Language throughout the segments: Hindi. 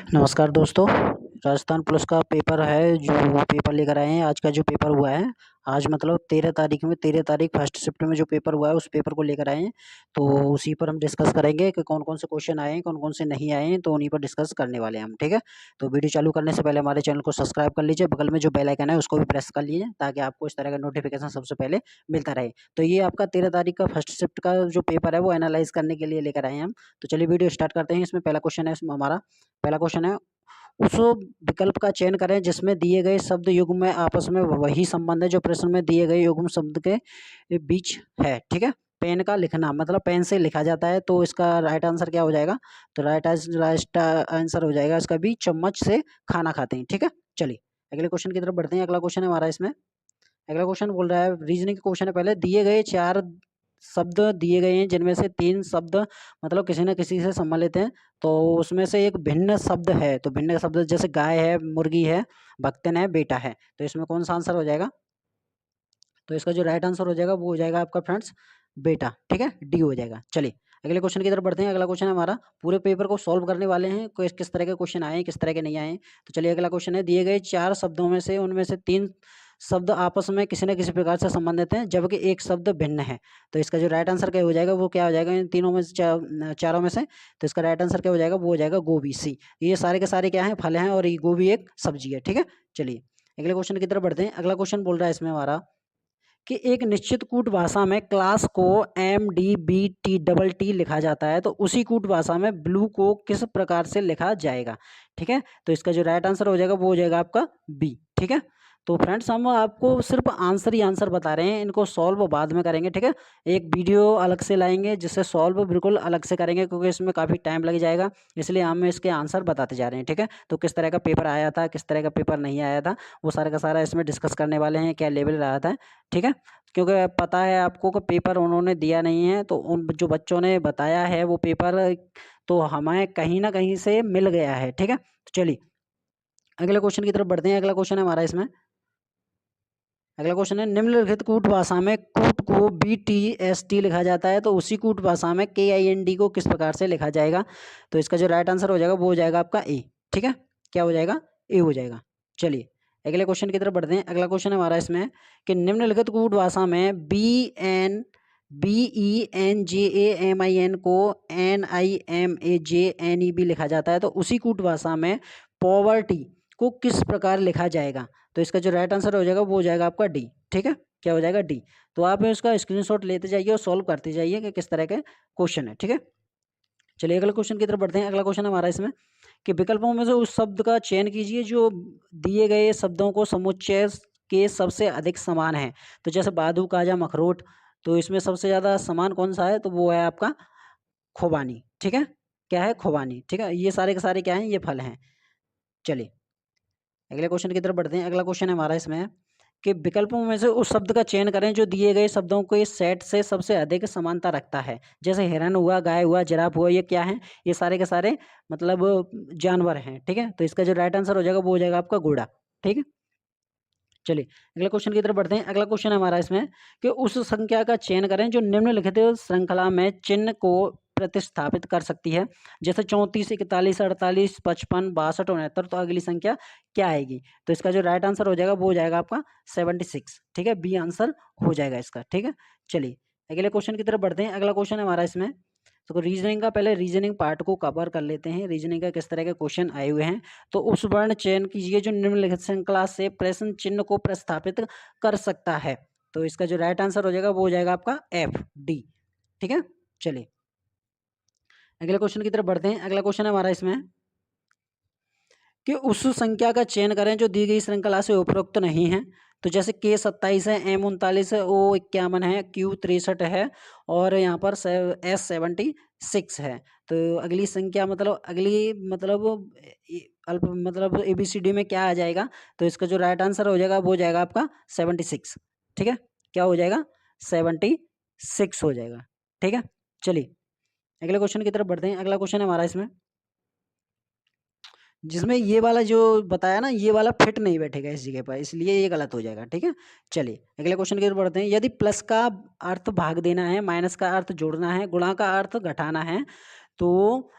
नमस्कार दोस्तों। राजस्थान पुलिस का पेपर है जो पेपर लेकर आए हैं। आज का जो पेपर हुआ है, आज मतलब 13 तारीख फर्स्ट शिफ्ट में जो पेपर हुआ है उस पेपर को लेकर आए हैं। तो उसी पर हम डिस्कस करेंगे कि कौन कौन से क्वेश्चन आए हैं, कौन कौन से नहीं आए हैं, तो उन्हीं पर डिस्कस करने वाले हैं हम। ठीक है, तो वीडियो चालू करने से पहले हमारे चैनल को सब्सक्राइब कर लीजिए, बगल में जो बेल आइकन है उसको भी प्रेस कर लीजिए ताकि आपको इस तरह का नोटिफिकेशन सबसे पहले मिलता रहे। तो ये आपका 13 तारीख का फर्स्ट शिफ्ट का जो पेपर है वो एनालाइज करने के लिए लेकर आए हैं हम। तो चलिए वीडियो स्टार्ट करते हैं। इसमें पहला क्वेश्चन है, इसमें हमारा पहला क्वेश्चन है, उस विकल्प का चयन करें जिसमें दिए गए शब्द युग्म में आपस में वही संबंध है जो प्रश्न में दिए गए युग्म शब्द के बीच है। ठीक है, पेन का लिखना मतलब पेन से लिखा जाता है, तो इसका राइट आंसर क्या हो जाएगा? तो राइट आंसर हो जाएगा इसका भी, चम्मच से खाना खाते हैं। ठीक है, चलिए अगले क्वेश्चन की तरफ बढ़ते हैं। अगला क्वेश्चन है हमारा इसमें, अगला क्वेश्चन बोल रहा है, रीजनिंग का क्वेश्चन है। पहले दिए गए 4 शब्द दिए गए हैं जिनमें से 3 शब्द मतलब किसी न किसी से सम्मिलित हैं, तो उसमें से एक भिन्न शब्द है। तो भिन्न शब्द जैसे गाय है, मुर्गी है, भक्तन है, बेटा है, तो इसमें कौन सा आंसर हो जाएगा? तो इसका जो राइट आंसर हो जाएगा वो हो जाएगा आपका फ्रेंड्स बेटा। ठीक है, डी हो जाएगा। चलिए अगले क्वेश्चन की तरफ बढ़ते हैं। अगला क्वेश्चन है हमारा, पूरे पेपर को सॉल्व करने वाले हैं, किस किस तरह के क्वेश्चन आए हैं, किस तरह के नहीं आए हैं। तो चलिए अगला क्वेश्चन है, दिए गए 4 शब्दों में से उनमें से 3 शब्द आपस में किसी न किसी प्रकार से संबंधित हैं जबकि एक शब्द भिन्न है। तो इसका जो राइट आंसर क्या हो जाएगा वो क्या हो जाएगा इन तीनों में से, चारों में से? तो इसका राइट आंसर क्या हो जाएगा? वो हो जाएगा गोभी, सी। ये सारे के सारे क्या हैं? फल हैं, और ये गोभी एक सब्जी है। ठीक है, चलिए अगले क्वेश्चन की तरफ बढ़ते हैं। अगला क्वेश्चन बोल रहा है इसमें हमारा कि एक निश्चित कूट भाषा में क्लास को MDBT लिखा जाता है, तो उसी कूट भाषा में ब्लू को किस प्रकार से लिखा जाएगा? ठीक है, तो इसका जो राइट आंसर हो जाएगा वो हो जाएगा आपका बी। ठीक है, तो फ्रेंड्स हम आपको सिर्फ आंसर ही आंसर बता रहे हैं, इनको सॉल्व बाद में करेंगे। ठीक है, एक वीडियो अलग से लाएंगे जिससे सॉल्व बिल्कुल अलग से करेंगे, क्योंकि इसमें काफ़ी टाइम लग जाएगा, इसलिए हम इसके आंसर बताते जा रहे हैं। ठीक है, तो किस तरह का पेपर आया था, किस तरह का पेपर नहीं आया था, वो सारा का सारा इसमें डिस्कस करने वाले हैं, क्या लेवल रहा था। ठीक है, क्योंकि पता है आपको कि पेपर उन्होंने दिया नहीं है, तो उन जो बच्चों ने बताया है वो पेपर तो हमें कहीं ना कहीं से मिल गया है। ठीक है, तो चलिए अगले क्वेश्चन की तरफ बढ़ते हैं। अगला क्वेश्चन है हमारा इसमें, अगला क्वेश्चन है, निम्नलिखित कूट भाषा में कूट को BTST लिखा जाता है, तो उसी कूट भाषा में KIND को किस प्रकार से लिखा जाएगा? तो इसका जो राइट आंसर हो जाएगा वो हो जाएगा आपका ए। ठीक है, क्या हो जाएगा? ए हो जाएगा। चलिए अगले क्वेश्चन की तरफ बढ़ते हैं। अगला क्वेश्चन हमारा इसमें कि निम्नलिखित कूट भाषा में BENJAMIN को NIMAJNEB लिखा जाता है, तो उसी कूट भाषा में पॉवर्टी को किस प्रकार लिखा जाएगा? तो इसका जो राइट आंसर हो जाएगा वो हो जाएगा आपका डी। ठीक है, क्या हो जाएगा? डी। तो आप इसका स्क्रीनशॉट लेते जाइए और सॉल्व करते जाइए कि किस तरह के क्वेश्चन है। ठीक है, चलिए अगले क्वेश्चन की तरफ बढ़ते हैं। अगला क्वेश्चन हमारा इसमें कि विकल्पों में से उस शब्द का चयन कीजिए जो दिए गए शब्दों को समुच्चय के सबसे अधिक समान है। तो जैसे बादू, काजा, मखरोट, तो इसमें सबसे ज़्यादा समान कौन सा है? तो वो है आपका खुबानी। ठीक है, क्या है? खुबानी। ठीक है, ये सारे के सारे क्या हैं? ये फल हैं। चलिए अगले क्वेश्चन की तरफ बढ़ते हैं। अगला क्वेश्चन है हमारा इसमें कि विकल्पों में से उस शब्द का चयन करें जो दिए गए शब्दों के सेट से सबसे अधिक समानता रखता है। जैसे हिरन हुआ, गाय हुआ, जिराफ हुआ, ये क्या है? ये सारे के सारे मतलब जानवर हैं। ठीक है, तो इसका जो राइट आंसर हो जाएगा वो हो जाएगा आपका घोड़ा। ठीक है, चलिए अगले क्वेश्चन की तरफ बढ़ते हैं। अगला क्वेश्चन है हमारा इसमें कि उस संख्या का चयन करें जो निम्नलिखित श्रृंखला में चिन्ह को प्रतिस्थापित कर सकती है। जैसे 34, 41, 48, 55, 62, 69, तो अगली संख्या क्या आएगी? तो इसका जो राइट आंसर हो जाएगा वो हो जाएगा आपका 76। ठीक है, बी आंसर हो जाएगा इसका। ठीक है, चलिए अगले क्वेश्चन की तरफ बढ़ते हैं। अगला क्वेश्चन है हमारा इसमें, तो रीजनिंग का पहले रीजनिंग पार्ट को कवर कर लेते हैं। रीजनिंग का किस तरह के क्वेश्चन आए हुए हैं, तो उस वर्ण चयन कीजिए जो निम्नलिखित श्रृंखला से प्रश्न चिन्ह को प्रस्थापित कर सकता है। तो इसका जो राइट आंसर हो जाएगा वो हो जाएगा आपका FD। ठीक है, चलिए अगले क्वेश्चन की तरफ बढ़ते हैं। अगला क्वेश्चन है हमारा इसमें कि उस संख्या का चयन करें जो दी गई श्रृंखला से उपरोक्त नहीं है। तो जैसे K27 है, M39 है, O51 है, Q63 है, और यहाँ पर S76 है। तो अगली संख्या मतलब अगली मतलब अल्प मतलब ABCD में क्या आ जाएगा? तो इसका जो राइट आंसर हो जाएगा वो हो जाएगा आपका 76। ठीक है, क्या हो जाएगा? 76 हो जाएगा। ठीक है, चलिए अगले क्वेश्चन की तरफ बढ़ते हैं। अगला क्वेश्चन है हमारा इसमें जिसमें ये वाला जो बताया ना, ये वाला फिट नहीं बैठेगा इस जगह पर, इसलिए ये गलत हो जाएगा। ठीक है, चलिए अगले क्वेश्चन की तरफ बढ़ते हैं। यदि प्लस का अर्थ भाग देना है, माइनस का अर्थ जोड़ना है, गुणा का अर्थ घटाना है, तो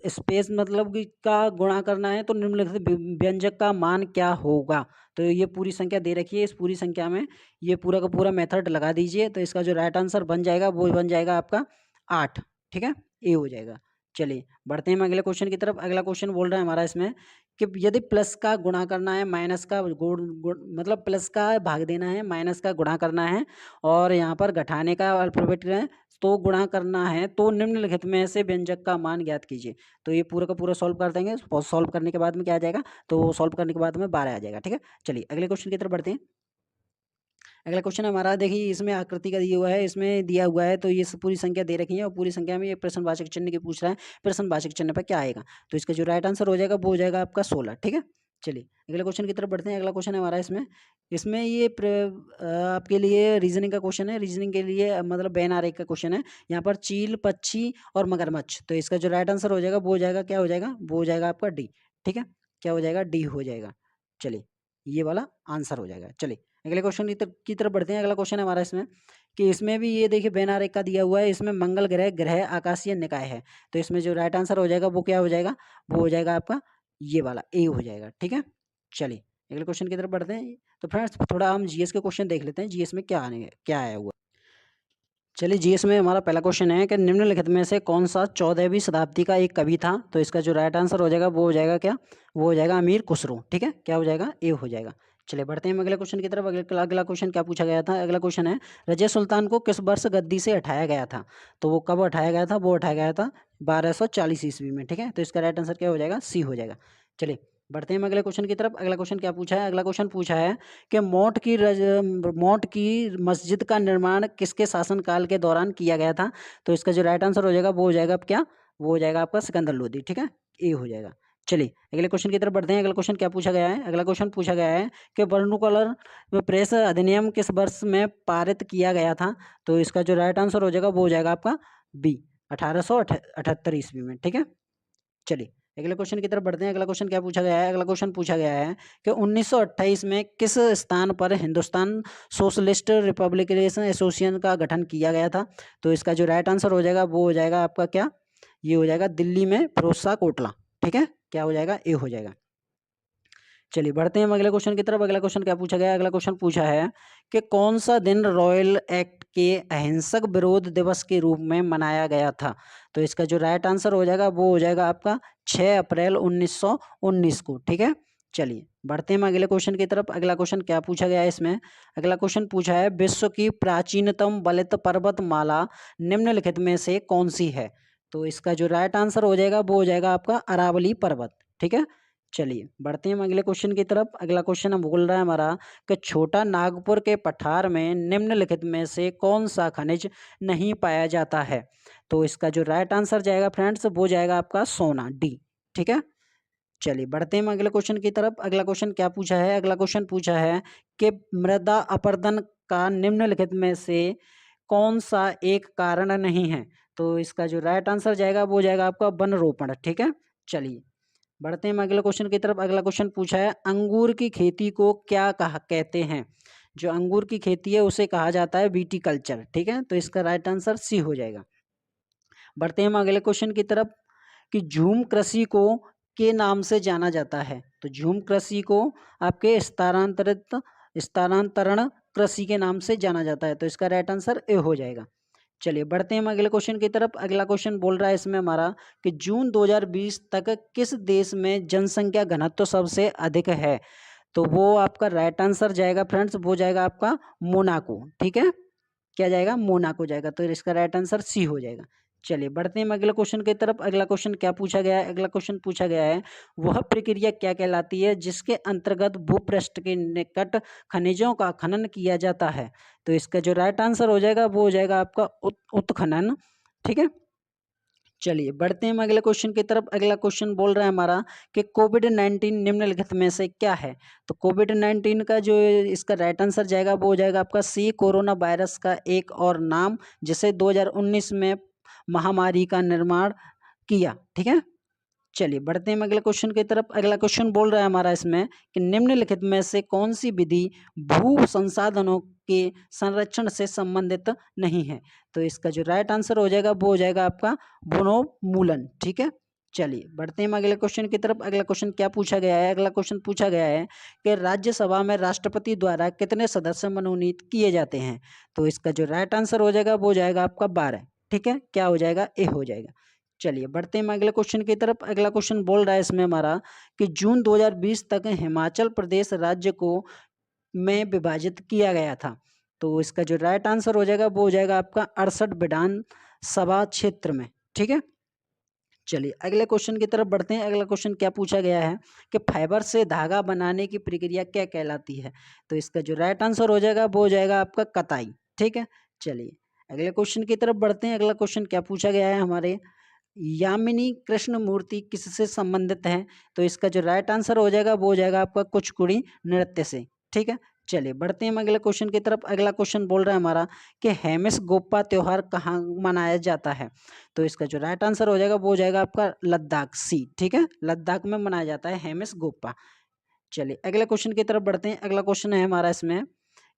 स्पेस मतलब कि का गुणा करना है तो निम्नलिखित व्यंजक का मान क्या होगा। तो ये पूरी संख्या दे रखी है, इस पूरी संख्या में ये पूरा का पूरा मेथड लगा दीजिए, तो इसका जो राइट आंसर बन जाएगा वो बन जाएगा आपका 8। ठीक है, ए हो जाएगा। चलिए बढ़ते हैं हम अगले क्वेश्चन की तरफ। अगला क्वेश्चन बोल रहा है हमारा इसमें कि यदि प्लस का गुणा करना है, माइनस का मतलब प्लस का भाग देना है, माइनस का गुणा करना है और यहाँ पर घटाने का अल्फाबेट है तो गुणा करना है, तो निम्नलिखित में से व्यंजक का मान ज्ञात कीजिए। तो ये पूरा का पूरा सॉल्व कर देंगे। सॉल्व करने के बाद में क्या आ जाएगा, तो सॉल्व करने के बाद में 12 आ जाएगा। ठीक है, चलिए अगले क्वेश्चन की तरफ बढ़ते हैं। अगला क्वेश्चन हमारा देखिए, इसमें आकृति का दिया हुआ है, इसमें दिया हुआ है तो ये पूरी संख्या दे रखी है और पूरी संख्या में ये प्रश्नवाचक चिन्ह की पूछ रहा है, प्रश्नवाचक चिन्ह पर क्या आएगा। तो इसका जो राइट आंसर हो जाएगा वो हो जाएगा आपका 16। ठीक है, चलिए अगले क्वेश्चन की तरफ बढ़ते हैं। अगला क्वेश्चन है हमारा इसमें इसमें ये आपके लिए रीजनिंग का क्वेश्चन है। रीजनिंग के लिए मतलब बैन आरेख का क्वेश्चन है। यहाँ पर चील, पक्षी और मगरमच्छ, तो इसका जो राइट आंसर हो जाएगा वो हो जाएगा, क्या हो जाएगा, वो हो जाएगा आपका डी। ठीक है, क्या हो जाएगा, डी हो जाएगा। चलिए ये वाला आंसर हो जाएगा। चलिए अगले क्वेश्चन की तरफ बढ़ते हैं। अगला क्वेश्चन है हमारा इसमें कि इसमें भी ये देखिए बैन आरेख का दिया हुआ है। इसमें मंगल ग्रह ग्रह आकाशीय निकाय है, तो इसमें जो राइट आंसर हो जाएगा वो क्या हो जाएगा, वो हो जाएगा आपका ये वाला ए हो जाएगा। ठीक है, चलिए अगले क्वेश्चन की तरफ बढ़ते हैं। तो फ्रेंड्स थोड़ा हम जीएस के क्वेश्चन देख लेते हैं, जीएस में क्या आया हुआ। चलिए जीएस में हमारा पहला क्वेश्चन है कि निम्नलिखित में से कौन सा 14वीं शताब्दी का एक कवि था। तो इसका जो राइट आंसर हो जाएगा वो हो जाएगा क्या, वो हो जाएगा अमीर खुसरो। ठीक है, क्या हो जाएगा, ए हो जाएगा। चलिए बढ़ते हैं हम अगले क्वेश्चन की तरफ। अगला क्वेश्चन क्या पूछा गया था। अगला क्वेश्चन है रजिया सुल्तान को किस वर्ष गद्दी से हटाया गया था। तो वो कब हटाया गया था, वो हटाया गया था 1240 ईस्वी में। ठीक है, तो इसका राइट आंसर क्या हो जाएगा, सी हो जाएगा। चलिए बढ़ते हैं हम अगले क्वेश्चन की तरफ। अगला क्वेश्चन क्या पूछा है। अगला क्वेश्चन पूछा है कि मोट की मस्जिद का निर्माण किसके शासनकाल के दौरान किया गया था। तो इसका जो राइट आंसर हो जाएगा वो हो जाएगा आप क्या, वो हो जाएगा आपका सिकंदर लोदी। ठीक है, ए हो जाएगा। चलिए अगले क्वेश्चन की तरफ बढ़ते हैं। अगला क्वेश्चन क्या पूछा गया है। अगला क्वेश्चन पूछा गया है कि वर्नाकुलर प्रेस अधिनियम किस वर्ष में पारित किया गया था। तो इसका जो राइट आंसर हो जाएगा वो हो जाएगा आपका बी, 1878 ईस्वी में। ठीक है, चलिए अगले क्वेश्चन की तरफ बढ़ते हैं। अगला क्वेश्चन क्या पूछा गया है। अगला क्वेश्चन पूछा गया है कि 1928 में किस स्थान पर हिंदुस्तान सोशलिस्ट रिपब्लिकन एसोसिएशन का गठन किया गया था। तो इसका जो राइट आंसर हो जाएगा वो हो जाएगा आपका क्या, ये हो जाएगा दिल्ली में फिरोज शाह कोटला। ठीक है, क्या हो जाएगा, ए हो जाएगा। चलिए बढ़ते हैं हम अगले क्वेश्चन की तरफ। अगला क्वेश्चन क्या पूछा गया है। अगला क्वेश्चन पूछा है कि कौन सा दिन रॉयल एक्ट के अहिंसक विरोध दिवस के रूप में मनाया गया था। तो इसका जो राइट आंसर हो जाएगा वो हो जाएगा आपका 6 अप्रैल 1919 को। ठीक है, चलिए बढ़ते हैं हम अगले क्वेश्चन की तरफ। अगला क्वेश्चन क्या पूछा गया है इसमें। अगला क्वेश्चन पूछा है विश्व की प्राचीनतम वलित पर्वतमाला निम्नलिखित में से कौन सी है। तो इसका जो राइट आंसर हो जाएगा वो हो जाएगा आपका अरावली पर्वत। ठीक है, चलिए बढ़ते हैं हम अगले क्वेश्चन की तरफ। अगला क्वेश्चन हम बोल रहा है हमारा कि छोटा नागपुर के पठार में निम्नलिखित में से कौन सा खनिज नहीं पाया जाता है। तो इसका जो राइट आंसर जाएगा फ्रेंड्स वो जाएगा आपका सोना, डी। ठीक है, चलिए बढ़ते हैं हम अगले क्वेश्चन की तरफ। अगला क्वेश्चन क्या पूछा है। अगला क्वेश्चन पूछा है कि मृदा अपरदन का निम्नलिखित में से कौन सा एक कारण नहीं है। तो इसका जो राइट आंसर जाएगा वो जाएगा आपका वन रोपण। ठीक है, चलिए बढ़ते हैं हम अगले क्वेश्चन की तरफ। अगला क्वेश्चन पूछा है अंगूर की खेती को क्या कहा कहते हैं। जो अंगूर की खेती है उसे कहा जाता है विटीकल्चर। ठीक है, तो इसका राइट आंसर सी हो जाएगा। बढ़ते हैं हम अगले क्वेश्चन की तरफ कि झूम कृषि को के नाम से जाना जाता है। तो झूम कृषि को आपके स्थानांतरण कृषि के नाम से जाना जाता है। तो इसका राइट आंसर ए हो जाएगा। चलिए बढ़ते हैं हम अगले क्वेश्चन की तरफ। अगला क्वेश्चन बोल रहा है इसमें हमारा कि जून 2020 तक किस देश में जनसंख्या घनत्व सबसे अधिक है। तो वो आपका राइट आंसर जाएगा फ्रेंड्स, वो जाएगा आपका मोनाको। ठीक है, क्या जाएगा, मोनाको जाएगा। तो इसका राइट आंसर सी हो जाएगा। चलिए बढ़ते हैं हम अगले क्वेश्चन की तरफ। अगला क्वेश्चन क्या पूछा गया है। अगला क्वेश्चन पूछा गया है वह प्रक्रिया क्या कहलाती है जिसके अंतर्गत भूपृष्ठ के निकट खनिजों का खनन किया जाता है। तो इसका जो राइट आंसर हो जाएगा वो हो जाएगा आपका उत्खनन। ठीक है, चलिए बढ़ते हैं हम अगले क्वेश्चन की तरफ। अगला क्वेश्चन बोल रहा है हमारा कि कोविड-19 निम्नलिखित में से क्या है। तो कोविड-19 का जो इसका राइट आंसर जाएगा वो हो जाएगा आपका सी, कोरोना वायरस का एक और नाम जिसे 2019 में महामारी का निर्माण किया। ठीक है, चलिए बढ़ते हैं हम अगले क्वेश्चन की तरफ। अगला क्वेश्चन बोल रहा है हमारा इसमें कि निम्नलिखित में से कौन सी विधि भू संसाधनों के संरक्षण से संबंधित नहीं है। तो इसका जो राइट आंसर हो जाएगा वो हो जाएगा आपका वनोन्मूलन। ठीक है, चलिए बढ़ते हैं अगले क्वेश्चन की तरफ। अगला क्वेश्चन क्या पूछा गया है? अगला क्वेश्चन पूछा गया है कि राज्यसभा में राष्ट्रपति द्वारा कितने सदस्य मनोनीत किए जाते हैं? तो इसका जो राइट आंसर हो जाएगा वो हो जाएगा आपका 12। ठीक है, क्या हो जाएगा? ए हो जाएगा। चलिए बढ़ते हैं अगले क्वेश्चन की तरफ। अगला क्वेश्चन बोल रहा है इसमें हमारा कि जून 2020 तक हिमाचल प्रदेश राज्य को में विभाजित किया गया था। तो इसका जो राइट आंसर हो जाएगा वो हो जाएगा आपका 68 विधानसभा क्षेत्र में। ठीक है, चलिए अगले क्वेश्चन की तरफ बढ़ते हैं। अगला क्वेश्चन क्या पूछा गया है कि फाइबर से धागा बनाने की प्रक्रिया क्या कहलाती है? तो इसका जो राइट आंसर हो जाएगा वो हो जाएगा आपका कताई। ठीक है, चलिए अगले क्वेश्चन की तरफ बढ़ते हैं। अगला क्वेश्चन क्या पूछा गया है हमारे, यामिनी कृष्ण मूर्ति किससे संबंधित है? तो इसका जो राइट आंसर हो जाएगा वो हो जाएगा आपका कुचिपुड़ी नृत्य से। ठीक है, चलिए बढ़ते हैं अगले क्वेश्चन की तरफ। अगला क्वेश्चन बोल रहा है हमारा कि हेमिस गोप्पा त्योहार कहाँ मनाया जाता है? तो इसका जो राइट आंसर हो जाएगा वो हो जाएगा आपका लद्दाख, सी। ठीक है, लद्दाख में मनाया जाता है हेमिस गोप्पा। चलिए अगले क्वेश्चन की तरफ बढ़ते हैं। अगला क्वेश्चन है हमारा इसमें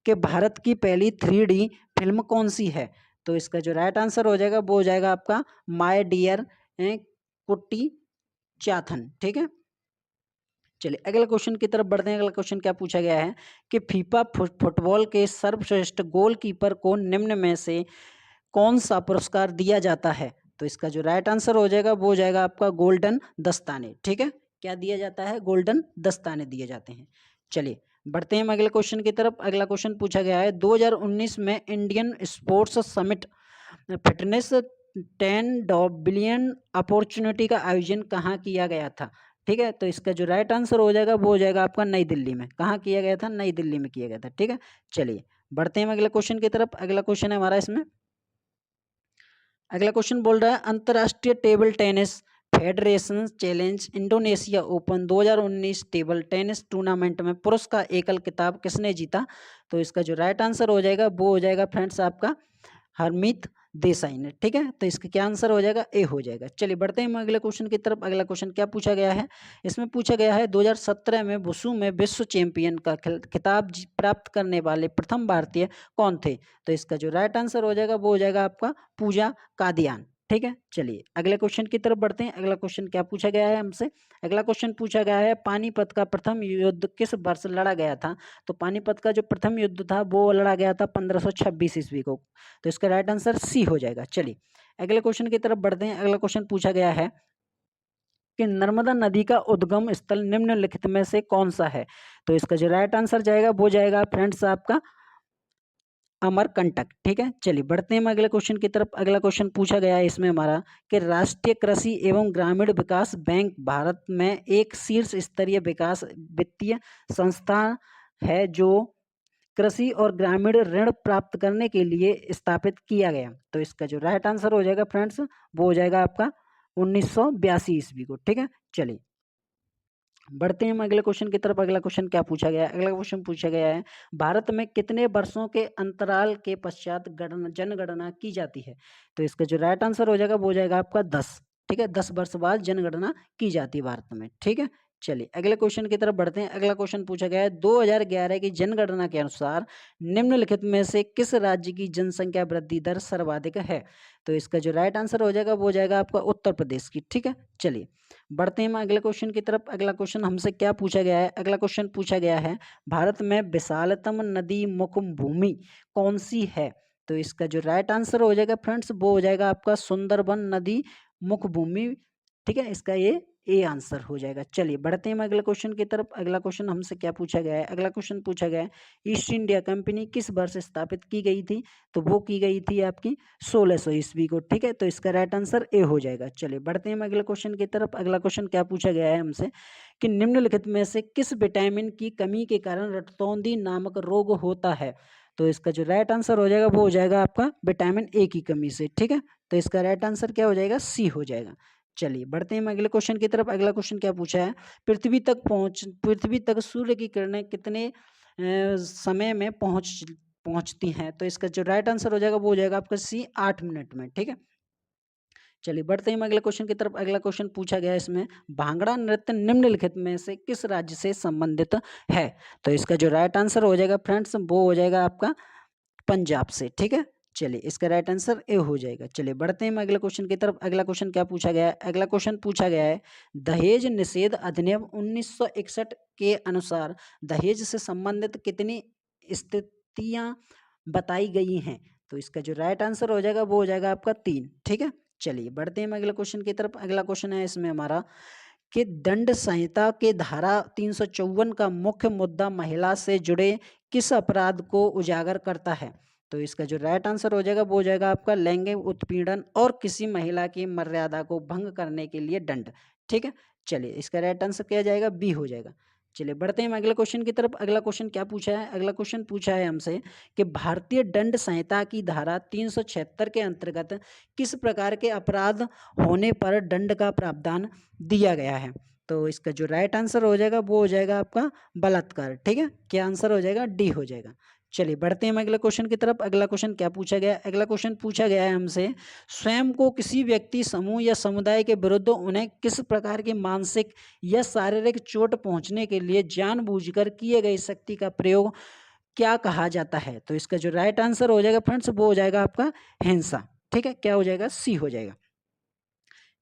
कि भारत की पहली 3D फिल्म कौन सी है? तो इसका जो राइट आंसर हो जाएगा वो हो जाएगा आपका माय डियर कुट्टी चाथन। ठीक है, चलिए अगले क्वेश्चन की तरफ बढ़ते हैं। अगला क्वेश्चन क्या पूछा गया है कि फीफा फुटबॉल के सर्वश्रेष्ठ गोलकीपर को निम्न में से कौन सा पुरस्कार दिया जाता है? तो इसका जो राइट आंसर हो जाएगा वो हो जाएगा आपका गोल्डन दस्ताने। ठीक है, क्या दिया जाता है? गोल्डन दस्ताने दिए जाते हैं। चलिए बढ़ते हैं अगले क्वेश्चन की तरफ। अगला क्वेश्चन पूछा गया है 2019 में Indian sports summit fitness 10 billion opportunity का आयोजन कहाँ किया गया था? ठीक है, तो इसका जो राइट आंसर हो जाएगा वो हो जाएगा आपका नई दिल्ली में। कहाँ किया गया था? नई दिल्ली में किया गया था। ठीक है, चलिए बढ़ते हैं अगले क्वेश्चन की तरफ। अगला क्वेश्चन है हमारा इसमें, अगला क्वेश्चन बोल रहा है अंतर्राष्ट्रीय table tennis federation challenge Indonesia open 2019 table tennis tournament में पुरुष का एकल खिताब किसने जीता? तो इसका जो राइट आंसर हो जाएगा वो हो जाएगा फ्रेंड्स आपका हरमीत देसाई ने। ठीक है, तो इसका क्या आंसर हो जाएगा? ए हो जाएगा। चलिए बढ़ते हैं अगले क्वेश्चन की तरफ। अगला क्वेश्चन क्या पूछा गया है? इसमें पूछा गया है 2017 में वुशु में विश्व चैंपियन का खिताब प्राप्त करने वाले प्रथम भारतीय कौन थे? तो इसका जो राइट आंसर हो जाएगा वो हो जाएगा आपका पूजा कादियान। ठीक है, चलिए अगले क्वेश्चन की तरफ बढ़ते हैं। अगला क्वेश्चन क्या पूछा गया है हमसे? अगला क्वेश्चन पूछा गया है पानीपत का प्रथम युद्ध किस वर्ष लड़ा गया था? तो पानीपत का जो प्रथम युद्ध था वो लड़ा गया था 1526 ईस्वी को। तो इसका राइट आंसर सी हो जाएगा। चलिए अगले क्वेश्चन की तरफ बढ़ते हैं। अगला क्वेश्चन पूछा गया है कि नर्मदा नदी का उद्गम स्थल निम्नलिखित में से कौन सा है? तो इसका जो राइट आंसर जाएगा वो जाएगा फ्रेंड्स आपका अमरकंटक। ठीक है, चलिए बढ़ते हैं अगले क्वेश्चन की तरफ। अगला क्वेश्चन पूछा गया है इसमें हमारा कि राष्ट्रीय कृषि एवं ग्रामीण विकास बैंक भारत में एक शीर्ष स्तरीय विकास वित्तीय संस्था है जो कृषि और ग्रामीण ऋण प्राप्त करने के लिए स्थापित किया गया। तो इसका जो राइट आंसर हो जाएगा फ्रेंड्स वो हो जाएगा आपका 1982 ईस्वी को। ठीक है, चलिए बढ़ते हैं हम अगले क्वेश्चन की तरफ। अगला क्वेश्चन क्या पूछा गया है? अगला क्वेश्चन पूछा गया है भारत में कितने वर्षों के अंतराल के पश्चात जनगणना की जाती है? तो इसका जो राइट आंसर हो जाएगा वो हो जाएगा आपका 10। ठीक है, 10 वर्ष बाद जनगणना की जाती है भारत में। ठीक है, चलिए अगले क्वेश्चन की तरफ बढ़ते हैं। अगला क्वेश्चन पूछा गया है 2011 की जनगणना के अनुसार निम्नलिखित में से किस राज्य की जनसंख्या वृद्धि दर सर्वाधिक है? तो इसका जो राइट आंसर हो जाएगा वो हो जाएगा आपका उत्तर प्रदेश की। ठीक है, चलिए बढ़ते हैं हम अगले क्वेश्चन की तरफ। अगला क्वेश्चन हमसे क्या पूछा गया है? अगला क्वेश्चन पूछा गया है भारत में विशालतम नदी मुख भूमि कौन सी है? तो इसका जो राइट आंसर हो जाएगा फ्रेंड्स वो हो जाएगा आपका सुंदरबन नदी मुख भूमि। ठीक है, इसका ये ए आंसर हो जाएगा। चलिए बढ़ते हैं अगले क्वेश्चन की तरफ। अगला क्वेश्चन हमसे क्या पूछा गया है? अगला क्वेश्चन पूछा गया है ईस्ट इंडिया कंपनी किस वर्ष स्थापित की गई थी? तो वो की गई थी आपकी 1600 ईस्वी को। ठीक है, तो इसका राइट आंसर ए हो जाएगा। चलिए बढ़ते हैं अगले क्वेश्चन की तरफ। अगला क्वेश्चन क्या पूछा गया है हमसे कि निम्नलिखित में से किस विटामिन की कमी के कारण रक्तौंधी नामक रोग होता है? तो इसका जो राइट आंसर हो जाएगा वो हो जाएगा आपका विटामिन ए की कमी से। ठीक है, तो इसका राइट आंसर क्या हो जाएगा? सी हो जाएगा। चलिए बढ़ते हैं अगले क्वेश्चन की तरफ। अगला क्वेश्चन क्या पूछा है पृथ्वी तक सूर्य की किरणें कितने समय में पहुंचती हैं? तो इसका जो राइट आंसर हो जाएगा वो हो जाएगा आपका सी 8 मिनट में। ठीक है, चलिए बढ़ते हैं अगले क्वेश्चन की तरफ। अगला क्वेश्चन पूछा गया इसमें भांगड़ा नृत्य निम्नलिखित में से किस राज्य से संबंधित है? तो इसका जो राइट आंसर हो जाएगा फ्रेंड्स वो हो जाएगा आपका पंजाब से। ठीक है, चलिए इसका राइट आंसर ए हो जाएगा। चलिए बढ़ते हैं हम अगले क्वेश्चन की तरफ। अगला क्वेश्चन क्या पूछा गया है? अगला क्वेश्चन पूछा गया है दहेज निषेध अधिनियम 1961 के अनुसार दहेज से संबंधित कितनी स्थितियां बताई गई हैं? तो इसका जो राइट आंसर हो जाएगा वो हो जाएगा आपका 3। ठीक है, चलिए बढ़ते हैं हम अगले क्वेश्चन की तरफ। अगला क्वेश्चन है इसमें हमारा कि दंड संहिता के धारा 354 का मुख्य मुद्दा महिला से जुड़े किस अपराध को उजागर करता है? तो इसका जो राइट आंसर हो जाएगा वो हो जाएगा आपका लैंगिक उत्पीड़न और किसी महिला की मर्यादा को भंग करने के लिए दंड। ठीक है, चलिए इसका राइट आंसर क्या जाएगा? बी हो जाएगा। चलिए बढ़ते हैं हम अगले क्वेश्चन की तरफ। अगला क्वेश्चन क्या पूछा है? अगला क्वेश्चन पूछा है हमसे कि भारतीय दंड संहिता की धारा 376 के अंतर्गत किस प्रकार के अपराध होने पर दंड का प्रावधान दिया गया है? तो इसका जो राइट आंसर हो जाएगा वो हो जाएगा आपका बलात्कार। ठीक है, क्या आंसर हो जाएगा? डी हो जाएगा। चलिए बढ़ते हैं हम अगले क्वेश्चन की तरफ। अगला क्वेश्चन क्या पूछा गया है? अगला क्वेश्चन पूछा गया है हमसे स्वयं को किसी व्यक्ति समूह या समुदाय के विरुद्ध उन्हें किस प्रकार की मानसिक या शारीरिक चोट पहुंचने के लिए जानबूझकर किए गए शक्ति का प्रयोग क्या कहा जाता है? तो इसका जो राइट आंसर हो जाएगा फ्रेंड्स वो हो जाएगा आपका हिंसा। ठीक है, क्या हो जाएगा? सी हो जाएगा।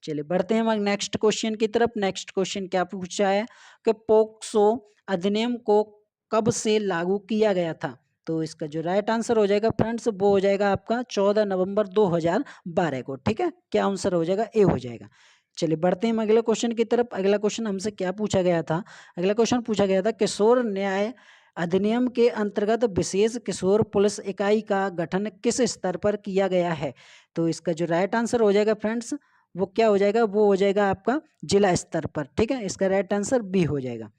चलिए बढ़ते हैं हम नेक्स्ट क्वेश्चन की तरफ। नेक्स्ट क्वेश्चन क्या पूछा है कि पोक्सो अधिनियम को कब से लागू किया गया था? तो इसका जो राइट आंसर हो जाएगा फ्रेंड्स वो हो जाएगा आपका 14 नवंबर 2012 को। ठीक है, क्या आंसर हो जाएगा? ए हो जाएगा। चलिए बढ़ते हैं हम अगले क्वेश्चन की तरफ। अगला क्वेश्चन हमसे क्या पूछा गया था? अगला क्वेश्चन पूछा गया था किशोर न्याय अधिनियम के अंतर्गत विशेष किशोर पुलिस इकाई का गठन किस स्तर पर किया गया है? तो इसका जो राइट आंसर हो जाएगा फ्रेंड्स वो क्या हो जाएगा? वो हो जाएगा आपका जिला स्तर पर। ठीक है, इसका राइट आंसर बी हो जाएगा।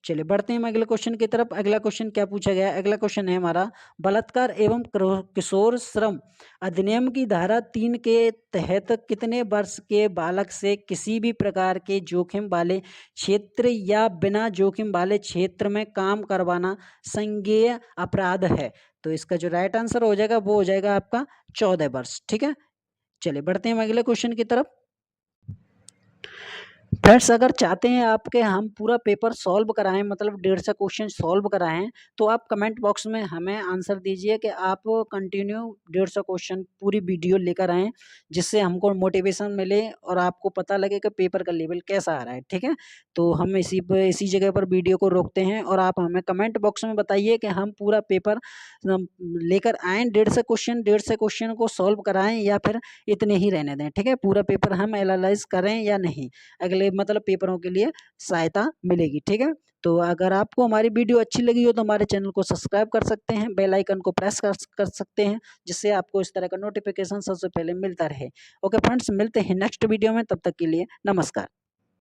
चलिए बढ़ते हैं हम अगले क्वेश्चन की तरफ। अगला क्वेश्चन क्या पूछा गया है? अगला क्वेश्चन है हमारा बलात्कार एवं किशोर श्रम अधिनियम की धारा 3 के तहत कितने वर्ष के बालक से किसी भी प्रकार के जोखिम वाले क्षेत्र या बिना जोखिम वाले क्षेत्र में काम करवाना संज्ञेय अपराध है? तो इसका जो राइट आंसर हो जाएगा वो हो जाएगा आपका 14 वर्ष। ठीक है, चलिए बढ़ते हैं हम अगले क्वेश्चन की तरफ। फ्रेंड्स अगर चाहते हैं आपके हम पूरा पेपर सॉल्व कराएं, मतलब 150 क्वेश्चन सॉल्व कराएं, तो आप कमेंट बॉक्स में हमें आंसर दीजिए कि आप कंटिन्यू 150 क्वेश्चन पूरी वीडियो लेकर आएँ, जिससे हमको मोटिवेशन मिले और आपको पता लगे कि पेपर का लेवल कैसा आ रहा है। ठीक है, तो हम इसी जगह पर वीडियो को रोकते हैं और आप हमें कमेंट बॉक्स में बताइए कि हम पूरा पेपर लेकर आएँ, 150 क्वेश्चन को सॉल्व कराएँ या फिर इतने ही रहने दें। ठीक है, पूरा पेपर हम एनालाइज करें या नहीं, अगले मतलब पेपरों के लिए सहायता मिलेगी। ठीक है, तो अगर आपको हमारी वीडियो अच्छी लगी हो तो हमारे चैनल को सब्सक्राइब कर सकते हैं, बेल आइकन को प्रेस कर सकते हैं, जिससे आपको इस तरह का नोटिफिकेशन सबसे पहले मिलता रहे। ओके फ्रेंड्स, मिलते हैं नेक्स्ट वीडियो में, तब तक के लिए नमस्कार।